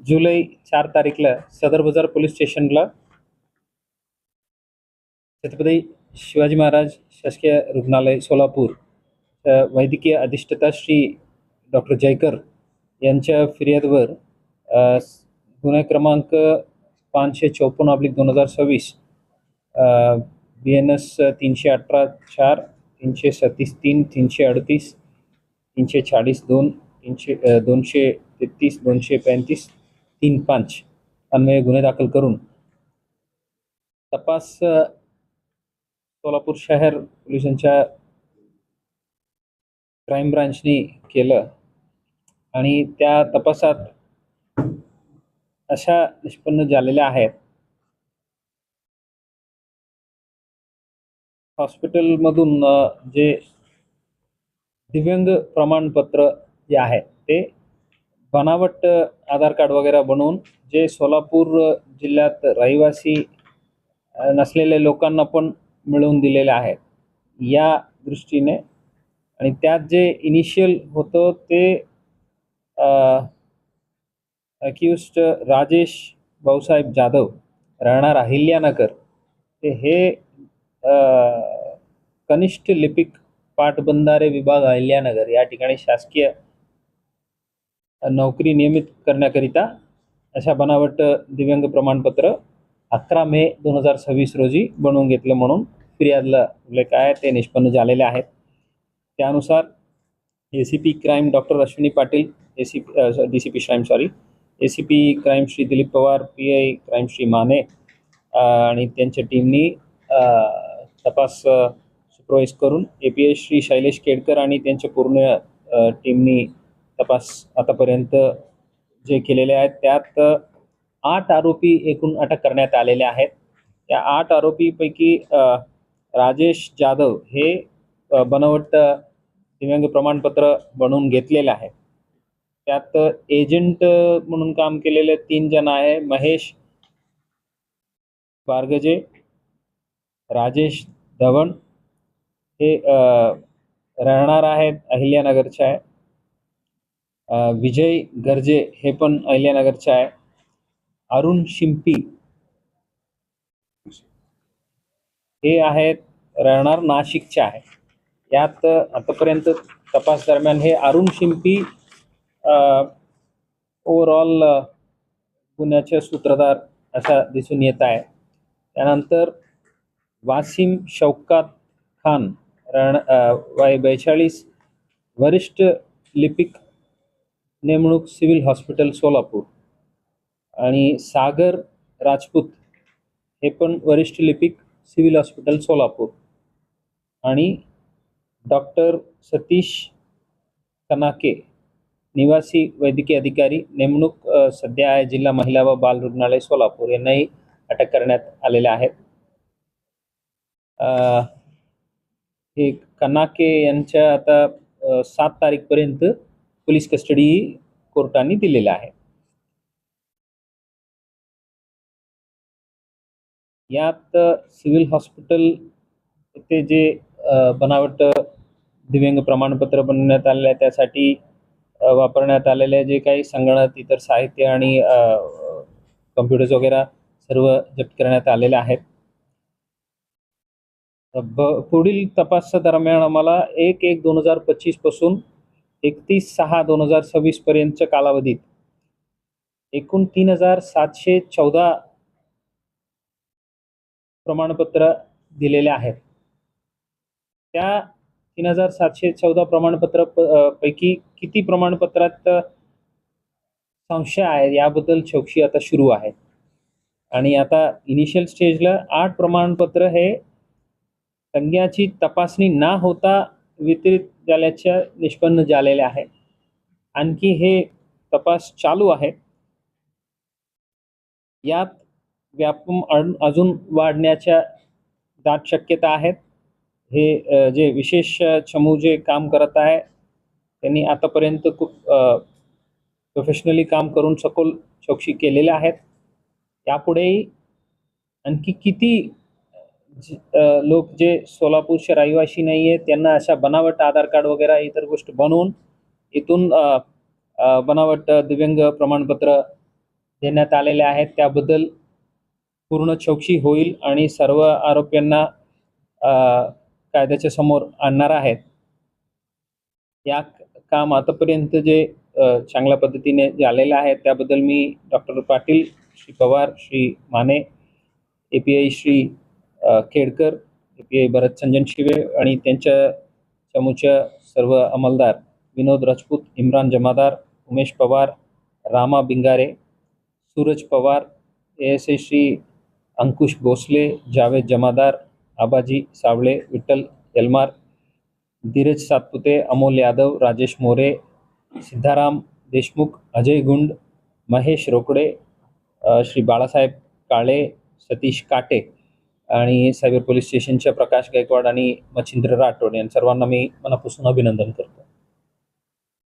जुलै 4 तारीखला सदर बाजार पोलीस स्टेशनला छत्रपती शिवाजी महाराज शासकीय रुग्णालय सोलापूर वैद्यकीय अधिष्ठाता श्री डॉक्टर जयकर यांच्या फिर्यादवर गुन्हा क्रमांक 554/2026 BNS 318/4 337/3 338 340/2 233 235 35 अन्वये गुन्हे दाखल करून तपास सोलापूर शहर पोलिसांच्या क्राईम ब्रांचनी केलं आणि त्या तपासात अशा निष्पन्न झालेल्या आहेत. हॉस्पिटलमधून जे दिव्यांग प्रमाणपत्र जे आहे ते बनावट आधार कार्ड वगैरे बनवून जे सोलापूर जिल्ह्यात रहिवासी नसलेल्या लोकांना पण मिळवून दिलेले आहेत या दृष्टीने. आणि त्यात जे इनिशियल होतं ते अक्यूज्ड राजेश भाऊसाहेब जाधव राहणार अहिल्यानगर ते हे कनिष्ठ लिपिक पाटबंधारे विभाग अहिल्यानगर या ठिकाणी शासकीय नोकरी नियमित करण्याकरिता अशा बनावट दिव्यांग प्रमाणपत्र 11 मे 2026 रोजी बनवून घेतलं म्हणून फिर्यादला उल्लेख आहे ते निष्पन्न झालेले आहेत. त्यानुसार ACP crime doctor Ashwini Patil DCP crime ACP crime Shri Dilip Pawar PI crime Shri Mane आणि त्यांच्या टीमनी तपास सुपरवाइज करून API श्री शैलेश केडकर आणि त्यांच्या पूर्ण टीमनी तपास आतापर्यंत जे केलेले आहेत त्यात 8 आरोपी एकूण अटक करण्यात आलेले आहेत. या 8 आरोपीपैकी राजेश जाधव हे बनावट दिव्यांग प्रमाणपत्र बनवून घेतलेले आहे. त्यात एजंट म्हणून काम केलेले 3 जण आहे. महेश बारगजे, राजेश धवन हे राहणार आहेत अहिल्यानगरचे आहे. विजय गर्जे हे पण अहिल्यानगरचे आहे. अरुण शिंपी हे आहेत राहणार नाशिकचे आहे. यात आतापर्यंत तपास दरम्यान हे अरुण शिंपी ओव्हरऑल गुन्ह्याचे सूत्रधार असा दिसून येत आहे. त्यानंतर वासिम शौकत खान वय 42 वरिष्ठ लिपिक नेमणूक सिव्हिल हॉस्पिटल सोलापूर आणि सागर राजपूत हे पण वरिष्ठ लिपिक सिव्हिल हॉस्पिटल सोलापूर आणि डॉक्टर सतीश कनाके निवासी वैद्यकीय अधिकारी नेमणूक सध्या आहे जिल्हा महिला व बाल रुग्णालय सोलापूर यांनाही अटक करण्यात आलेले आहेत. हे कनाके यांच्या आता 7 तारीखपर्यंत पोलीस कस्टडी कोर्टाने दिलेला आहे. यात सिव्हिल हॉस्पिटल ते जे बनावट दिव्यांग प्रमाणपत्र बनवण्यात आलेले आहे त्यासाठी वापरण्यात आलेले जे काही संगणक इतर साहित्य आणि कम्प्युटर्स वगैरे सर्व जप्त करण्यात आलेले आहेत. पुढील तपासादरम्यान आम्हाला 1/1/2025 पासून 31/6/2026 पर्यंतच्या कालावधीत एकूण 3714 प्रमाणपत्र दिलेले आहेत. त्या 3714 प्रमाणपत्र पैकी किती प्रमाणपत्रात संशय आहे याबद्दल चौकशी आता सुरू आहे. आणि आता इनिशियल स्टेजला 8 प्रमाणपत्र हे संज्ञाची तपासणी न होता वितरित झाल्याच्या निष्पन्न झालेले आहे. आणखी हे तपास चालू आहे. यात व्यापम अजून वाढण्याच्या दाट शक्यता आहेत. हे जे विशेष चमू जे काम करत आहे त्यांनी आतापर्यंत खूप प्रोफेशनली काम करून सखोल चौकशी केलेले आहेत. यापुढेही आणखी किती लोक जे सोलापूरचे रहिवासी नाही आहेत त्यांना अशा बनावट आधार कार्ड वगैरे इतर गोष्ट बनवून इथून बनावट दिव्यांग प्रमाणपत्र देण्यात आलेल्या आहेत त्याबद्दल पूर्ण चौकशी होईल आणि सर्व आरोपींना कायद्याच्या समोर आणणार आहेत. या काम आतापर्यंत जे चांगल्या पद्धतीने झालेलं आहे त्याबद्दल मी doctor Patil, Shri Pawar, Shri Mane, API Shri Khedkar, API Bharat Sanjan Shive आणि त्यांच्या समूहच्या सर्व अंमलदार विनोद राजपूत, इम्रान जमादार, उमेश पवार, रामा बिंगारे, सूरज पवार, ASI श्री अंकुश भोसले, जावेद जमादार, आबाजी सावळे, विठ्ठल यलमार, धीरज सातपुते, अमोल यादव, राजेश मोरे, सिद्धाराम देशमुख, अजय गुंड, महेश रोकडे, श्री बाळासाहेब काळे, सतीश काटे आणि सायबर पोलीस स्टेशनच्या प्रकाश गायकवाड आणि मच्छिंद्र राठोड या सर्वांना मी मनापासून अभिनंदन करतो.